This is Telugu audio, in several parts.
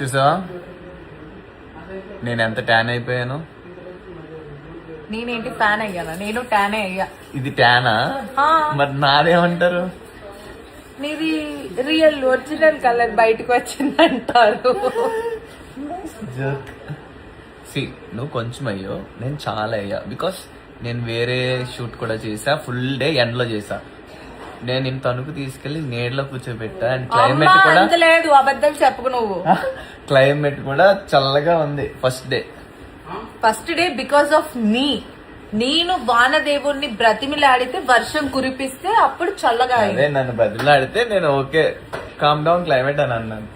చూసావా నేను ఎంత ట్యాన్ అయిపోయాను. నేనేంటి ఫ్యాన్ అయ్యానా? నేను ట్యానే అయ్యా. ఇది ట్యానా? మరి నాదేమంటారు? నీది రియల్ ఒరిజినల్ కలర్ బయటకు వచ్చిందంటారు. నువ్వు కొంచెం అయ్యో, నేను చాలా అయ్యా. బికాస్ నేను వేరే షూట్ కూడా చేసా, ఫుల్ డే ఎండలో చేసా. నేను ఇంత తణుకు తీసుకెళ్లి నీడలో కూర్చోబెట్టా. అండ్ క్లైమేట్ కూడా లేదు, అబద్ధాలు చెప్పుకు నువ్వు. క్లైమేట్ కూడా చల్లగా ఉంది ఫస్ట్ డే బికాస్ ఆఫ్ మీ. నేను వానదేవుణ్ణి బ్రతిమిలాడితే వర్షం కురిపిస్తే అప్పుడు చల్లగా అదే నన్ను బ్రతిమిలాడితే నేను ఓకే కామ్ డౌన్ క్లైమేట్ అని అన్నాను.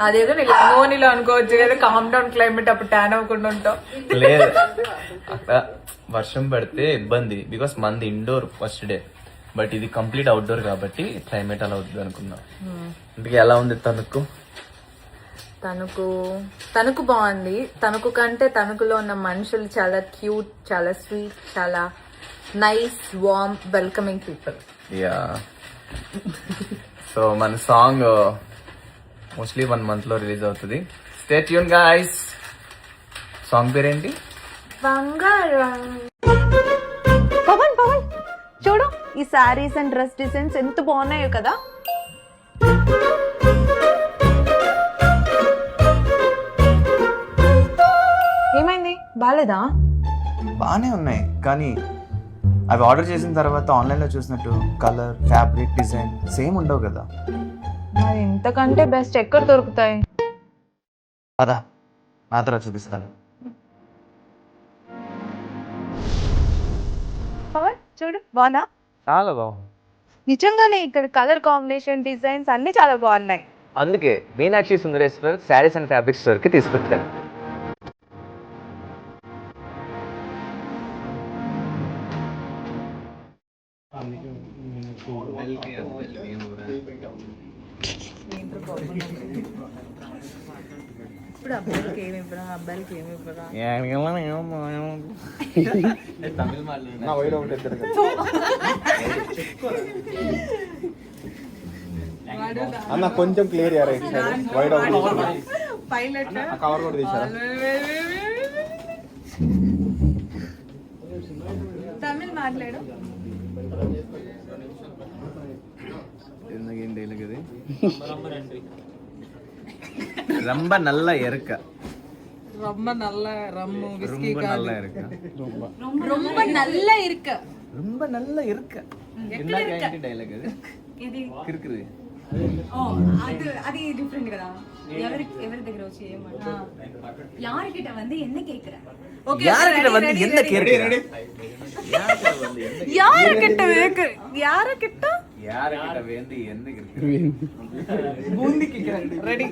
అదేదో లంగోనిలో అనుకోవచ్చు కదా, కామ్ డౌన్ క్లైమేట్, అప్పుడు ట్యాన్ అవ్వకుండా ఉంటాం. లేదు, అక్కడ వర్షం పడితే ఇబ్బంది బికాస్ మంది ఇండోర్ ఫస్ట్ డే, బట్ ఇది కంప్లీట్ అవుట్డోర్ కాబట్టి క్లైమేట్ అలా అవుతుంది అనుకున్నా. ఇందుకే ఎలా ఉంది తణుకు? తణుకు బాగుంది. తణుకు కంటే తణుకులో ఉన్న మనుషులు చాలా క్యూట్, చాలా స్వీట్, చాలా nice, warm, welcoming people. Yeah. So మన సాంగ్ మోస్ట్లీ 1 month లో రిలీజ్ అవుతుంది. Stay tune guys. సాంగ్ పేరేంటి? బంగారం. పవన్ చూడు, ఈ సారీస్ అండ్ డ్రెస్ డిజైన్స్ ఎంత బాగున్నాయో కదా. ఏమైంది, బాలేదా? బాగానే ఉన్నాయి, కానీ అవి ఆర్డర్ చేసిన తర్వాత ఆన్లైన్లో చూసినట్టు కలర్, ఫ్యాబ్రిక్, డిజైన్ సేమ్ ఉండవు కదా. మరి ఇంతకంటే బెస్ట్ ఎక్కడ దొరుకుతాయి? అదా నా తర్వాత చూపిస్తాను. పవన్ చూడు, బాగున్నా? చాలా బాగుంది. నిజంగానే ఇక్కడ కలర్ కాంబినేషన్, డిజైన్స్ అన్ని చాలా బాగున్నాయి. అందుకే మీనాక్షి సుందరేశ్వర్ శారీస్ అండ్ ఫ్యాబ్రిక్ స్టోర్కి తీసుకొచ్చాను. ఇప్పుడు అబ్బాయిలకి ఏమి ఇవ్వరా, అబ్బాయిలకి ఏమి ఇవ్వరా? అన్న కొంచెం clear right side wide out pilot cover కూడా తీశారా? తమిళ్ మాట్లాడు. రంబ నల్ల ఎరుక. ரொம்ப நல்ல ரம்மு விஸ்கி ரொம்ப நல்ல இருக்கு. ரொம்ப நல்ல இருக்கு. ரொம்ப நல்ல இருக்கு. என்ன ఏంటి డైలాగ్ అది? ఇది కిర్కిరి. ఓ అది டிஃபரண்ட் కదా. ఎవరి దగ్గర వచ్చి ఏమన్నా யார்கிட்ட வந்து என்ன கேக்குற? ఓకే, யார்கிட்ட வந்து என்ன கேக்குற? யார்கிட்ட வேக்கு யார்கிட்ட யார்கிட்ட வேண்டி என்ன கேக்குற? பூந்தி கேக்குற. ரெடி.